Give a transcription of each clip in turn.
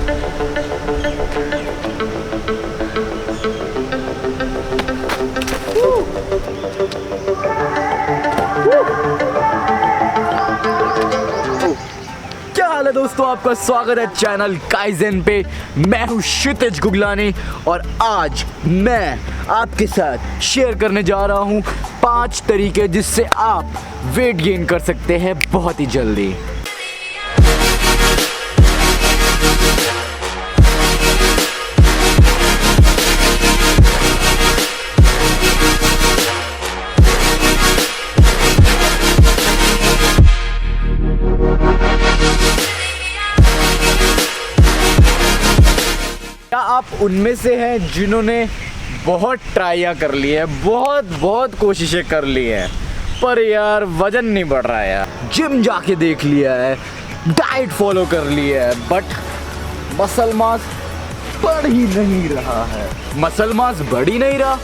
क्या हाल है दोस्तों, आपका स्वागत है चैनल काइजेन पे। मैं हूं क्षितिज गुगलानी और आज मैं आपके साथ शेयर करने जा रहा हूं 5 तरीके जिससे आप वेट गेन कर सकते हैं बहुत ही जल्दी। क्या आप उनमें से हैं जिन्होंने बहुत ट्राइयाँ कर ली है, बहुत कोशिशें कर ली हैं, पर यार वजन नहीं बढ़ रहा है यार। जिम जाके देख लिया है, डाइट फॉलो कर लिया है, बट मसल मास बढ़ ही नहीं रहा है। मसल मास बढ़ ही नहीं रहा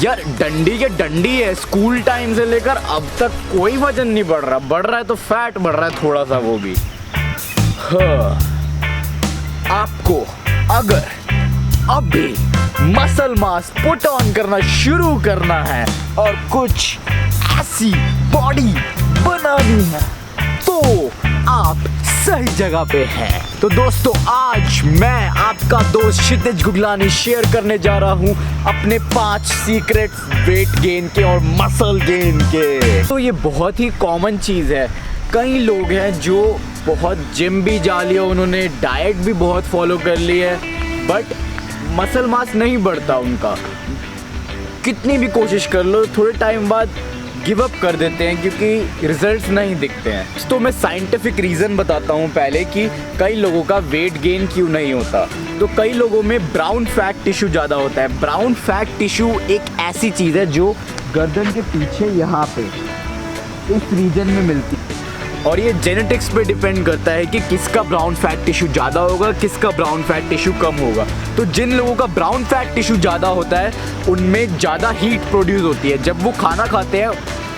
यार। डंडी के डंडी है, स्कूल टाइम से लेकर अब तक कोई वजन नहीं बढ़ रहा। बढ़ रहा है तो फैट बढ़ रहा है थोड़ा सा, वो भी। हाँ, आपको अगर अभी मसल मास पुट ऑन करना शुरू करना है और कुछ ऐसी बॉडी बनानी है तो आप सही जगह पे हैं। तो दोस्तों, आज मैं आपका दोस्त क्षितिज गुगलानी शेयर करने जा रहा हूँ अपने 5 सीक्रेट्स वेट गेन के और मसल गेन के। तो ये बहुत ही कॉमन चीज़ है। कई लोग हैं जो बहुत जिम भी जा लिया, उन्होंने डाइट भी बहुत फॉलो कर ली है, बट मसल मास नहीं बढ़ता उनका। कितनी भी कोशिश कर लो, थोड़े टाइम बाद गिव अप कर देते हैं क्योंकि रिजल्ट्स नहीं दिखते हैं। तो मैं साइंटिफिक रीज़न बताता हूँ पहले कि कई लोगों का वेट गेन क्यों नहीं होता। तो कई लोगों में ब्राउन फैट टिश्यू ज़्यादा होता है। ब्राउन फैट टिश्यू एक ऐसी चीज़ है जो गर्दन के पीछे यहाँ पे इस रीजन में मिलती है, और ये जेनेटिक्स पे डिपेंड करता है कि किसका ब्राउन फैट टिश्यू ज़्यादा होगा, किसका ब्राउन फैट टिश्यू कम होगा। तो जिन लोगों का ब्राउन फैट टिश्यू ज़्यादा होता है उनमें ज़्यादा हीट प्रोड्यूस होती है। जब वो खाना खाते हैं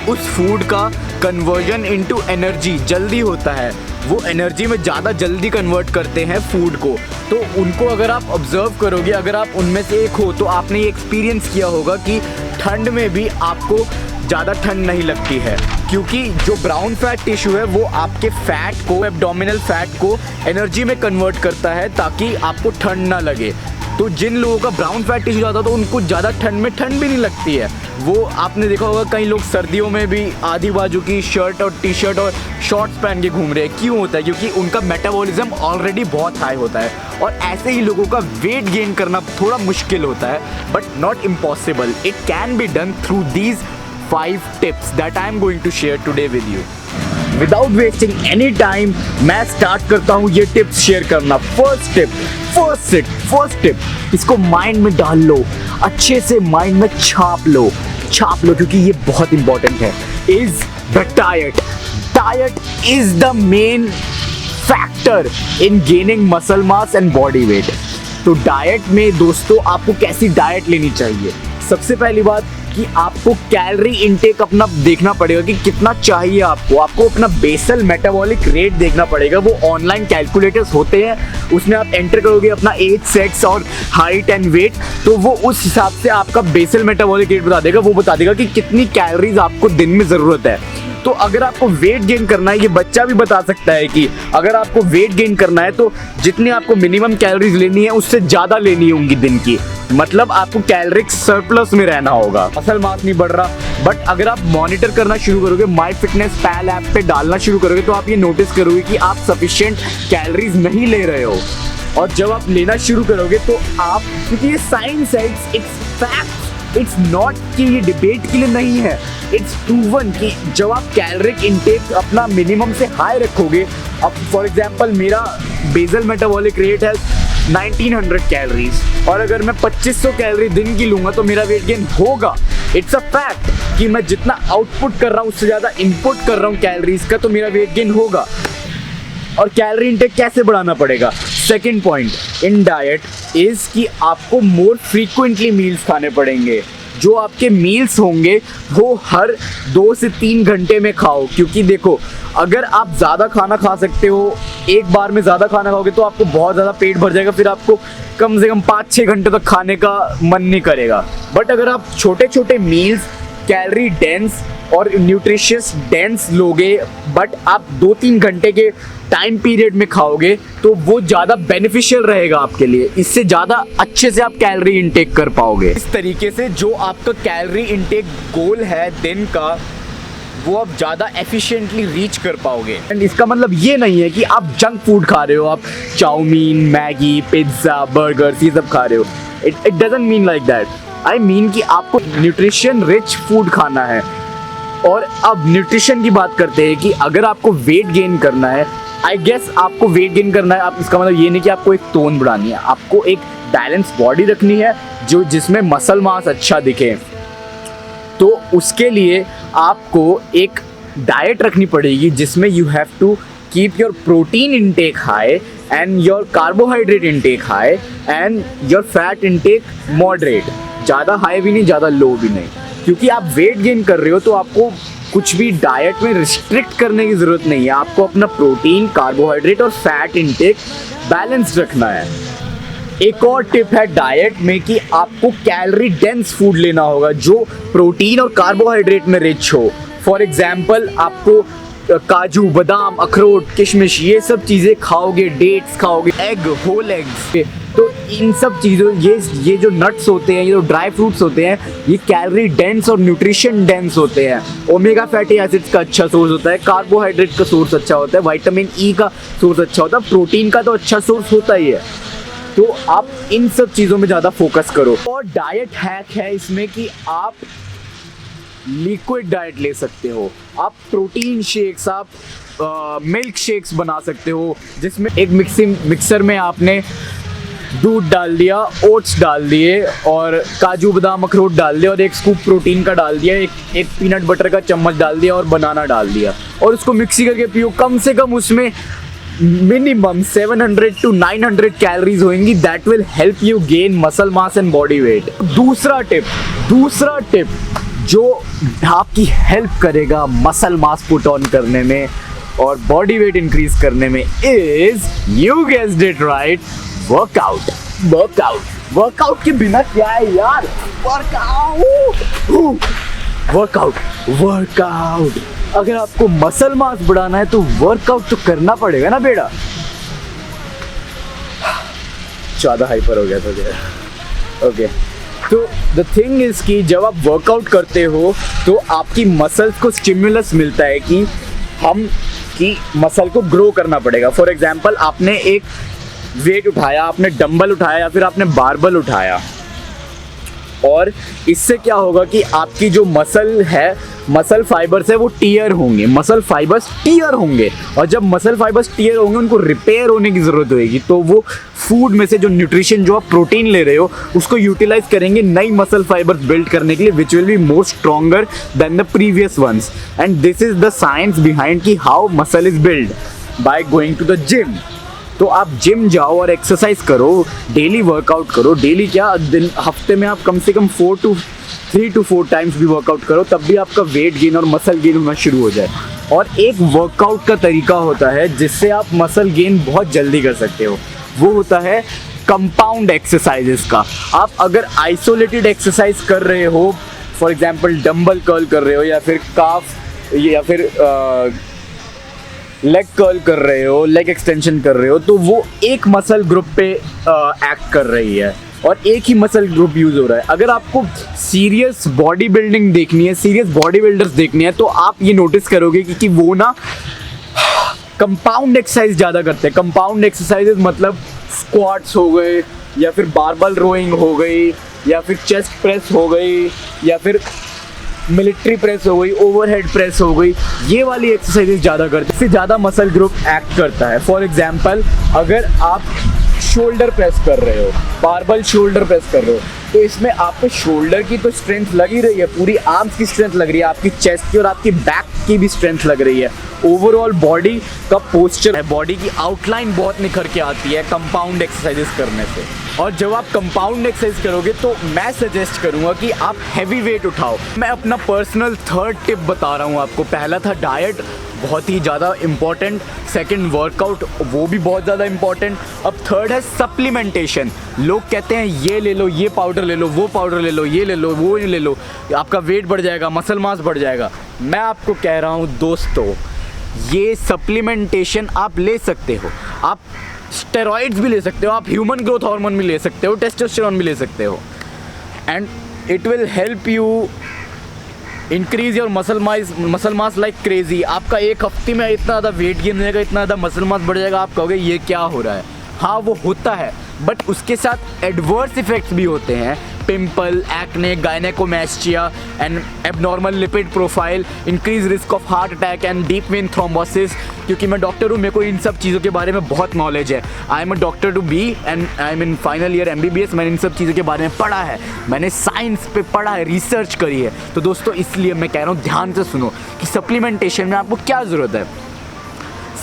उस फूड का कन्वर्जन इनटू एनर्जी जल्दी होता है, वो एनर्जी में ज़्यादा जल्दी कन्वर्ट करते हैं फूड को। तो उनको अगर आप ऑब्जर्व करोगे, अगर आप उनमें से एक हो, तो आपने ये एक्सपीरियंस किया होगा कि ठंड में भी आपको ज़्यादा ठंड नहीं लगती है, क्योंकि जो ब्राउन फैट टिश्यू है वो आपके फैट को, एब्डोमिनल फैट को एनर्जी में कन्वर्ट करता है ताकि आपको ठंड ना लगे। तो जिन लोगों का ब्राउन फैट टिश्यू ज़्यादा तो उनको ज़्यादा ठंड में ठंड भी नहीं लगती है। वो आपने देखा होगा कई लोग सर्दियों में भी आधी बाजू की शर्ट और टी शर्ट और शॉर्ट्स पहन के घूम रहे हैं। क्यों होता है? क्योंकि उनका मेटाबॉलिज्म ऑलरेडी बहुत हाई होता है। और ऐसे ही लोगों का वेट गेन करना थोड़ा मुश्किल होता है, but not impossible. It can be done through these 5 tips that I am going to share today with you. Without wasting any time, मैं स्टार्ट करता हूँ ये टिप्स शेयर करना। फर्स्ट टिप, इसको माइंड में डाल लो, अच्छे से माइंड में छाप लो क्योंकि ये बहुत इंपॉर्टेंट है। Is the diet. Diet is the main factor in gaining muscle mass and body weight. तो डाइट में दोस्तों आपको कैसी डाइट लेनी चाहिए? सबसे पहली बात कि आपको कैलोरी इनटेक अपना देखना पड़ेगा कि कितना चाहिए आपको अपना बेसल मेटाबॉलिक रेट देखना पड़ेगा। वो ऑनलाइन कैलकुलेटर्स होते हैं, उसमें आप एंटर करोगे अपना एज, सेक्स और हाइट एंड वेट, तो वो उस हिसाब से आपका बेसल मेटाबॉलिक रेट बता देगा। वो बता देगा कि कितनी कैलोरीज आपको दिन में ज़रूरत है। तो अगर आपको वेट गेन करना है, ये बच्चा भी बता सकता है कि अगर आपको वेट गेन करना है तो जितनी आपको मिनिमम कैलोरीज लेनी है उससे ज़्यादा लेनी होंगी दिन की। मतलब आपको कैलोरिक सरप्लस में रहना होगा। मसल मास नहीं बढ़ रहा, बट अगर आप मॉनिटर करना शुरू करोगे, माई फिटनेस पैल ऐप पे डालना शुरू करोगे, तो आप ये नोटिस करोगे कि आप सफिशिएंट कैलोरीज नहीं ले रहे हो। और जब आप लेना शुरू करोगे तो आप, क्योंकि ये साइंस है, इट्स फैक्ट, इट्स नॉट कि ये डिबेट के लिए नहीं है, इट्स प्रूवन कि जब आप कैलोरिक इनटेक अपना मिनिमम से हाई रखोगे, अब फॉर एग्जांपल मेरा बेसल मेटाबॉलिक रेट है 1900 कैलोरीज, और अगर मैं 2500 कैलोरी दिन की लूँगा तो मेरा वेट गेन होगा। इट्स अ फैक्ट कि मैं जितना आउटपुट कर रहा हूँ उससे ज़्यादा इनपुट कर रहा हूँ कैलोरीज का, तो मेरा वेट गेन होगा। और कैलोरी इनटेक कैसे बढ़ाना पड़ेगा? Second point in diet is कि आपको मोर फ्रीक्वेंटली मील्स खाने पड़ेंगे। जो आपके मील्स होंगे वो हर 2 से 3 घंटे में खाओ, क्योंकि देखो अगर आप ज़्यादा खाना खा सकते हो, एक बार में ज़्यादा खाना खाओगे तो आपको बहुत ज़्यादा पेट भर जाएगा, फिर आपको कम से कम 5-6 घंटे तक खाने का मन नहीं करेगा। बट अगर आप छोटे छोटे मील्स कैलोरी डेंस और न्यूट्रिशियस डेंस लोगे, बट आप 2-3 घंटे के टाइम पीरियड में खाओगे तो वो ज़्यादा बेनिफिशियल रहेगा आपके लिए। इससे ज़्यादा अच्छे से आप कैलोरी इंटेक कर पाओगे। इस तरीके से जो आपका कैलोरी इंटेक गोल है दिन का, वो आप ज़्यादा एफिशिएंटली रीच कर पाओगे। एंड इसका मतलब ये नहीं है कि आप जंक फूड खा रहे हो, आप चाउमीन, मैगी, पिज्ज़ा, बर्गर्स ये सब खा रहे हो। It doesn't mean like that. I mean कि आपको न्यूट्रिशन रिच फूड खाना है। और अब न्यूट्रिशन की बात करते हैं कि अगर आपको वेट गेन करना है, आई गेस आपको वेट गेन करना है, आप इसका मतलब ये नहीं कि आपको एक तोन बढ़ानी है, आपको एक बैलेंस बॉडी रखनी है जो जिसमें मसल मास अच्छा दिखे। तो उसके लिए आपको एक डाइट रखनी पड़ेगी जिसमें you have to keep your protein intake high and your carbohydrate intake high and your fat intake moderate. ज़्यादा हाई भी नहीं, ज़्यादा लो भी नहीं, क्योंकि आप वेट गेन कर रहे हो तो आपको कुछ भी डाइट में रिस्ट्रिक्ट करने की ज़रूरत नहीं है। आपको अपना प्रोटीन, कार्बोहाइड्रेट और फैट इंटेक बैलेंस रखना है। एक और टिप है डाइट में कि आपको कैलोरी डेंस फूड लेना होगा जो प्रोटीन और कार्बोहाइड्रेट में रिच हो। फॉर एग्जाम्पल आपको काजू, बादाम, अखरोट, किशमिश ये सब चीज़ें खाओगे, डेट्स खाओगे, एग, होल एग्स, तो इन सब चीज़ों ये जो नट्स होते हैं, ये जो ड्राई फ्रूट्स होते हैं, ये कैलोरी डेंस और न्यूट्रिशन डेंस होते हैं। ओमेगा फैटी एसिड्स का अच्छा सोर्स होता है, कार्बोहाइड्रेट का सोर्स अच्छा होता है, विटामिन ई का सोर्स अच्छा होता है, प्रोटीन का तो अच्छा सोर्स होता ही है। तो आप इन सब चीज़ों में ज़्यादा फोकस करो। और डाइट हैक है इसमें कि आप लिक्विड डाइट ले सकते हो, आप प्रोटीन शेक्स, आप मिल्क शेक्स बना सकते हो, जिसमें एक मिक्सर में आपने दूध डाल दिया, ओट्स डाल दिए और काजू, बादाम, अखरोट डाल दिया और एक स्कूप प्रोटीन का डाल दिया, एक पीनट बटर का चम्मच डाल दिया और बनाना डाल दिया और उसको मिक्सी करके पियो। कम से कम उसमें मिनिमम 700 to 900 कैलोरीज होंगी। That will help you gain muscle mass and body weight. दूसरा टिप जो आपकी हेल्प करेगा मसल मास पुट ऑन करने में और बॉडी वेट इंक्रीज करने में is, you guessed it right, workout के बिना क्या है यार, वर्कआउट। अगर आपको मसल मास बढ़ाना है तो वर्कआउट तो करना पड़ेगा ना बेटा। ज़्यादा हाइपर हो गया था। ओके, तो द थिंग इज कि जब आप वर्कआउट करते हो तो आपकी मसल्स को स्टिमुलस मिलता है कि मसल को ग्रो करना पड़ेगा। फॉर एग्जाम्पल आपने एक वेट उठाया, आपने डंबल उठाया या फिर आपने बारबल उठाया, और इससे क्या होगा कि आपकी जो मसल फाइबर्स है वो टीयर होंगे, और जब मसल फाइबर्स टीयर होंगे उनको रिपेयर होने की ज़रूरत होगी। तो वो फूड में से जो न्यूट्रिशन, जो आप प्रोटीन ले रहे हो, उसको यूटिलाइज करेंगे नई मसल फाइबर्स बिल्ड करने के लिए, which will be more stronger than the previous ones. And this is the science behind कि how muscle is build by going to the gym. तो आप जिम जाओ और एक्सरसाइज करो, डेली वर्कआउट करो। डेली क्या, हफ्ते में आप कम से कम 3 to 4 टाइम्स भी वर्कआउट करो, तब भी आपका वेट गेन और मसल गेन होना शुरू हो जाए। और एक वर्कआउट का तरीका होता है जिससे आप मसल गेन बहुत जल्दी कर सकते हो, वो होता है कंपाउंड एक्सरसाइजेस का। आप अगर आइसोलेटेड एक्सरसाइज कर रहे हो, फॉर एग्जाम्पल डंबल कर्ल कर रहे हो या फिर काफ या फिर लेग कर्ल कर रहे हो, लेग एक्सटेंशन कर रहे हो, तो वो एक मसल ग्रुप पे एक्ट कर रही है और एक ही मसल ग्रुप यूज हो रहा है। अगर आपको सीरियस बॉडी बिल्डिंग देखनी है, सीरियस बॉडी बिल्डर्स देखनी है, तो आप ये नोटिस करोगे कि वो ना कंपाउंड एक्सरसाइज ज़्यादा करते हैं। कंपाउंड एक्सरसाइजेज मतलब स्क्वाट्स हो गए या फिर बारबल रोइंग हो गई या फिर चेस्ट प्रेस हो गई या फिर मिलिट्री प्रेस हो गई, ओवरहेड प्रेस हो गई, ये वाली एक्सरसाइजेज ज़्यादा करते हैं। इससे ज़्यादा मसल ग्रुप एक्ट करता है। फॉर एग्जाम्पल अगर आप शोल्डर प्रेस कर रहे हो, बारबल शोल्डर प्रेस कर रहे हो, तो इसमें आपके शोल्डर की तो स्ट्रेंथ लग ही रही है, पूरी आर्म्स की स्ट्रेंथ लग रही है, आपकी चेस्ट की और आपकी बैक की भी स्ट्रेंथ लग रही है। ओवरऑल बॉडी का पोस्चर है, बॉडी की आउटलाइन बहुत निखर के आती है कंपाउंड एक्सरसाइजेस करने से। और जब आप कंपाउंड एक्सरसाइज करोगे तो मैं सजेस्ट करूँगा कि आप हैवी वेट उठाओ। मैं अपना पर्सनल थर्ड टिप बता रहा हूँ आपको। पहला था डाइट, बहुत ही ज़्यादा इम्पॉर्टेंट। सेकंड वर्कआउट, वो भी बहुत ज़्यादा इम्पॉर्टेंट। अब थर्ड है सप्लीमेंटेशन। लोग कहते हैं ये ले लो, ये पाउडर ले लो, वो पाउडर ले लो, ये ले लो, वो ले लो, आपका वेट बढ़ जाएगा, मसल मास बढ़ जाएगा। मैं आपको कह रहा हूँ दोस्तों, ये सप्लीमेंटेशन आप ले सकते हो। आप स्टेरॉइड्स भी ले सकते हो, आप ह्यूमन ग्रोथ हार्मोन भी ले सकते हो, टेस्टोस्टेरोन भी ले सकते हो, and it will help you increase your muscle mass like crazy. आपका एक हफ्ते में इतना ज़्यादा वेट गेन हो जाएगा, इतना ज़्यादा मसल मास बढ़ जाएगा, आप कहोगे ये क्या हो रहा है। हाँ, वो होता है, बट उसके साथ एडवर्स इफेक्ट्स भी होते हैं। Pimple, acne, gynecomastia and abnormal lipid profile, increase risk of heart attack and deep vein thrombosis. क्योंकि मैं डॉक्टर हूँ, मेरे को इन सब चीज़ों के बारे में बहुत नॉलेज है। I am a doctor to be and I am in final year MBBS। मैंने इन सब चीज़ों के बारे में पढ़ा है, मैंने साइंस पे पढ़ा है, रिसर्च करी है। तो दोस्तों, इसलिए मैं कह रहा हूँ ध्यान से सुनो कि सप्लीमेंटेशन में आपको क्या ज़रूरत है।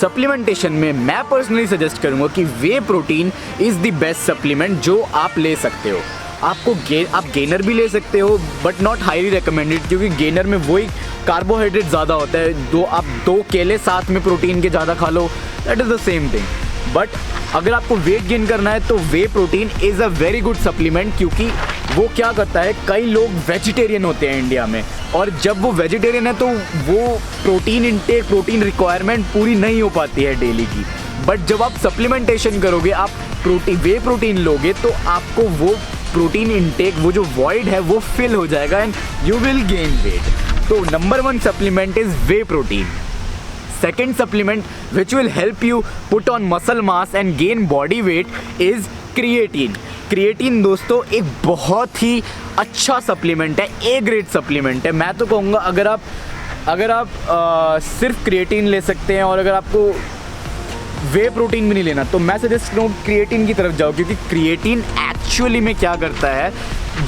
सप्लीमेंटेशन में मैं पर्सनली सजेस्ट करूँगा कि whey protein is the best supplement जो आप ले सकते हो। आप गेनर भी ले सकते हो, बट नॉट हाईली रिकमेंडेड, क्योंकि गेनर में वही कार्बोहाइड्रेट ज़्यादा होता है। आप दो केले साथ में प्रोटीन के ज़्यादा खा लो, that is the same thing. But अगर आपको वेट गेन करना है तो whey protein is a very good supplement, क्योंकि वो क्या करता है, कई लोग वेजिटेरियन होते हैं इंडिया में, और जब वो वेजिटेरियन है तो वो प्रोटीन इंटेक, प्रोटीन रिक्वायरमेंट पूरी नहीं हो पाती है डेली की। बट जब आप सप्लीमेंटेशन करोगे, आप वे प्रोटीन लोगे, तो आपको वो प्रोटीन इंटेक, वो जो वॉइड है वो फिल हो जाएगा and you will gain weight. तो number 1 supplement is whey protein. Second supplement which will help you put on muscle mass and gain body weight is creatine. Creatine दोस्तों एक बहुत ही अच्छा सप्लीमेंट है, ए ग्रेड सप्लीमेंट है। मैं तो कहूँगा अगर आप सिर्फ क्रिएटिन ले सकते हैं और अगर आपको वे प्रोटीन भी नहीं लेना, तो मैं सजेस्ट करूँ क्रिएटिन की तरफ जाओ, क्योंकि क्रिएटिन एक्चुअली में क्या करता है,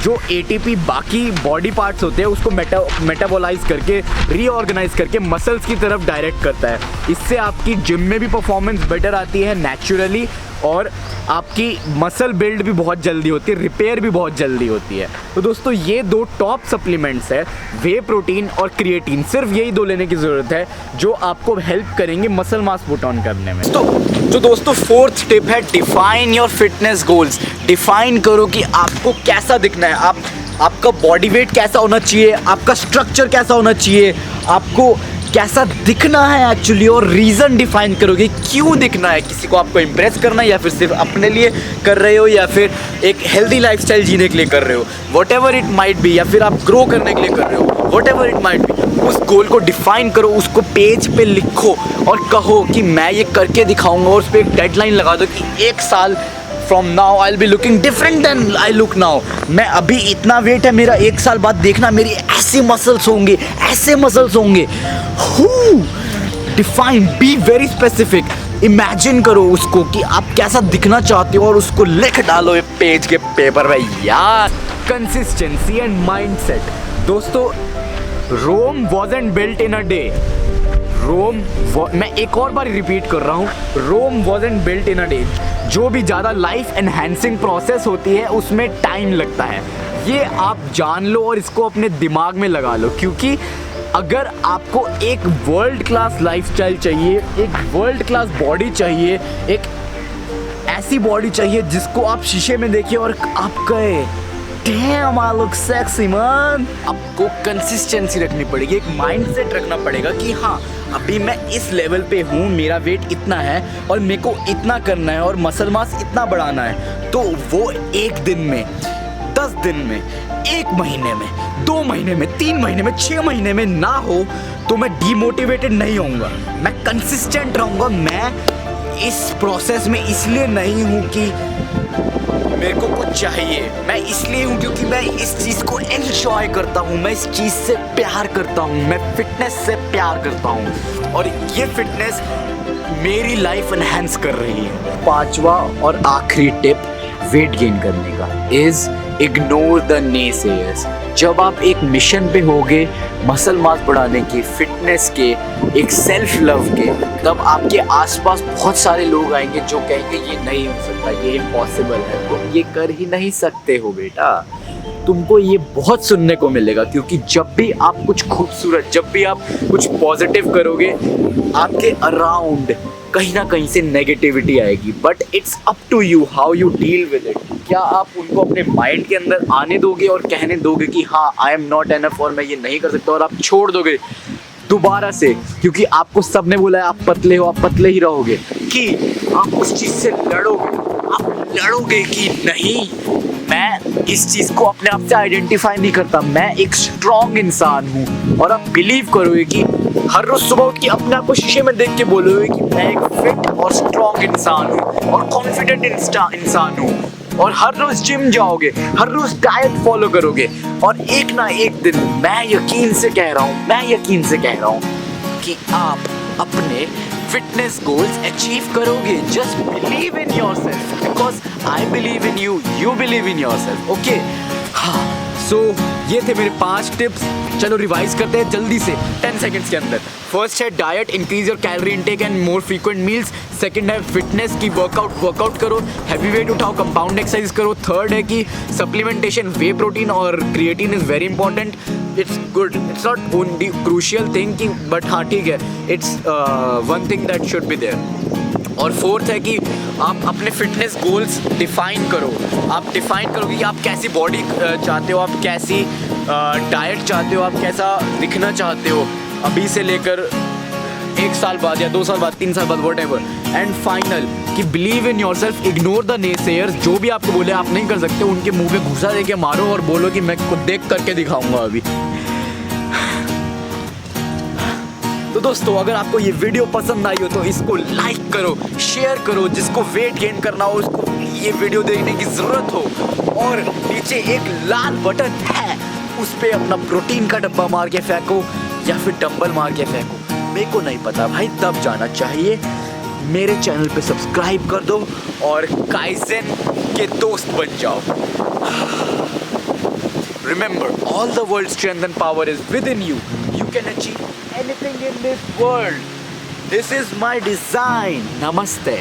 जो ATP बाकी बॉडी पार्ट्स होते हैं उसको मेटाबोलाइज करके, रीऑर्गेनाइज करके मसल्स की तरफ डायरेक्ट करता है। इससे आपकी जिम में भी परफॉर्मेंस बेटर आती है नेचुरली, और आपकी मसल बिल्ड भी बहुत जल्दी होती है, रिपेयर भी बहुत जल्दी होती है। तो दोस्तों, ये 2 टॉप सप्लीमेंट्स है, वे प्रोटीन और क्रिएटिन। सिर्फ यही 2 लेने की ज़रूरत है जो आपको हेल्प करेंगे मसल मास पुट ऑन करने में। तो दोस्तों, 4th टिप है define your fitness goals. Define करो कि आपको कैसा दिखना है, आपका बॉडी वेट कैसा होना चाहिए, आपका स्ट्रक्चर कैसा होना चाहिए, आपको कैसा दिखना है एक्चुअली, और रीज़न डिफाइन करोगे क्यों दिखना है। किसी को आपको इम्प्रेस करना है, या फिर सिर्फ अपने लिए कर रहे हो, या फिर एक हेल्दी लाइफस्टाइल जीने के लिए कर रहे हो, what ever it might be, या फिर आप ग्रो करने के लिए कर रहे हो, what ever it might be. उस गोल को डिफाइन करो, उसको पेज पे लिखो और कहो कि मैं ये करके दिखाऊंगा, और उस पर एक डेडलाइन लगा दो कि 1 साल from now I will be looking different than I look now. मैं अभी इतना वेट है मेरा, 1 साल बाद देखना मेरी ऐसे मसल्स होंगे, ऐसे मसल्स होंगे। Define, be very specific. Imagine करो उसको कि आप कैसा दिखना चाहते हो, और उसको लिख डालो एक पेज के पेपर पे यार। Consistency and mindset. दोस्तों, Rome wasn't built in a day. मैं एक और बार रिपीट कर रहा हूँ, Rome wasn't built in a day. जो भी ज़्यादा लाइफ एनहांसिंग प्रोसेस होती है उसमें टाइम लगता है, ये आप जान लो और इसको अपने दिमाग में लगा लो। क्योंकि अगर आपको एक वर्ल्ड क्लास लाइफस्टाइल चाहिए, एक वर्ल्ड क्लास बॉडी चाहिए, एक ऐसी बॉडी चाहिए जिसको आप शीशे में देखिए और आप कहे Damn, I look sexy, man. आपको कंसिस्टेंसी रखनी पड़ेगी, एक माइंडसेट रखना पड़ेगा कि हाँ, अभी मैं इस लेवल पे हूँ, मेरा वेट इतना है और मेरे को इतना करना है और मसल मास इतना बढ़ाना है। तो वो 1 दिन में, 10 दिन में, 1 महीने में, 2 महीने में, 3 महीने में, 6 महीने में ना हो तो मैं डीमोटिवेटेड नहीं होऊंगा, मैं कंसिस्टेंट रहूँगा। मैं इस प्रोसेस में इसलिए नहीं हूँ कि मेरे को कुछ चाहिए, मैं इसलिए हूँ क्योंकि मैं इस चीज़ को एंजॉय करता हूँ, मैं इस चीज़ से प्यार करता हूँ, मैं फिटनेस से प्यार करता हूँ, और ये फिटनेस मेरी लाइफ एनहांस कर रही है। 5वां और आखिरी टिप वेट गेन करने का इज इग्नोर द नेसेयर्स। जब आप एक मिशन पे होगे मसल मास बढ़ाने की, फिटनेस के, एक सेल्फ लव के, तब आपके आसपास बहुत सारे लोग आएंगे जो कहेंगे ये नहीं हो सकता, ये इम्पॉसिबल है, तुम ये कर ही नहीं सकते हो बेटा। तुमको ये बहुत सुनने को मिलेगा, क्योंकि जब भी आप कुछ खूबसूरत, जब भी आप कुछ पॉजिटिव करोगे, आपके अराउंड कहीं ना कहीं से नेगेटिविटी आएगी। But it's up to you how you deal with it. क्या आप उनको अपने माइंड के अंदर आने दोगे और कहने दोगे कि हाँ आई एम नॉट एनफ और मैं ये नहीं कर सकता, और आप छोड़ दोगे दोबारा से, क्योंकि आपको सबने बोला है आप पतले हो, आप पतले ही रहोगे, कि आप उस चीज से लड़ोगे। आप लड़ोगे कि नहीं, मैं इस चीज को अपने आप से आइडेंटिफाई नहीं करता, मैं एक स्ट्रॉन्ग इंसान हूँ। और आप बिलीव करोगे कि हर रोज सुबह उठ के अपने आप को शीशे में देख के बोलोगे कि मैं एक फिट और स्ट्रॉन्ग इंसान हूँ और कॉन्फिडेंट इंसान हूँ। और हर रोज जिम जाओगे, हर रोज डाइट फॉलो करोगे, और एक ना एक दिन मैं यकीन से कह रहा हूँ कि आप अपने फिटनेस गोल्स अचीव करोगे। Just believe in yourself, because I believe in you, you believe in yourself. Okay, हाँ, सो ये थे मेरे 5 टिप्स। चलो रिवाइज करते हैं जल्दी से 10 सेकंड्स के अंदर। फर्स्ट है diet, increase your calorie intake and more frequent meals. Second है फिटनेस की वर्कआउट करो, हैवी वेट उठाओ, कंपाउंड एक्सरसाइज करो। थर्ड है कि सप्लीमेंटेशन, वे प्रोटीन और creatine is very important. It's good, it's not only crucial thing, but हाँ ठीक है, it's one thing that should be there. और फोर्थ है कि आप अपने फिटनेस गोल्स डिफाइन करो। आप डिफाइन करो कि आप कैसी बॉडी चाहते हो, आप कैसी डाइट चाहते हो, आप कैसा दिखना चाहते हो अभी से लेकर 1 साल बाद या 2 साल बाद, 3 साल बाद, वट एवर। एंड फाइनल कि believe in your self, ignore the naysayers. जो भी आपको बोले आप नहीं कर सकते, उनके मुंह पे घुसा दे के मारो और बोलो कि मैं खुद देख करके दिखाऊंगा अभी। तो दोस्तों, अगर आपको ये वीडियो पसंद आई हो तो इसको लाइक करो, शेयर करो, जिसको वेट गेन करना हो उसको ये वीडियो देखने की जरूरत हो। और नीचे एक लाल बटन है, उस पे अपना प्रोटीन का डब्बा मार के फेंको या फिर डंबल मार के फेंको, मेरे को नहीं पता भाई, तब जाना चाहिए। मेरे चैनल पे सब्सक्राइब कर दो और काइज़ेन के दोस्त बन जाओ। Remember, all the world's strength and power is within you. You can achieve anything in this world. This is my design. Namaste.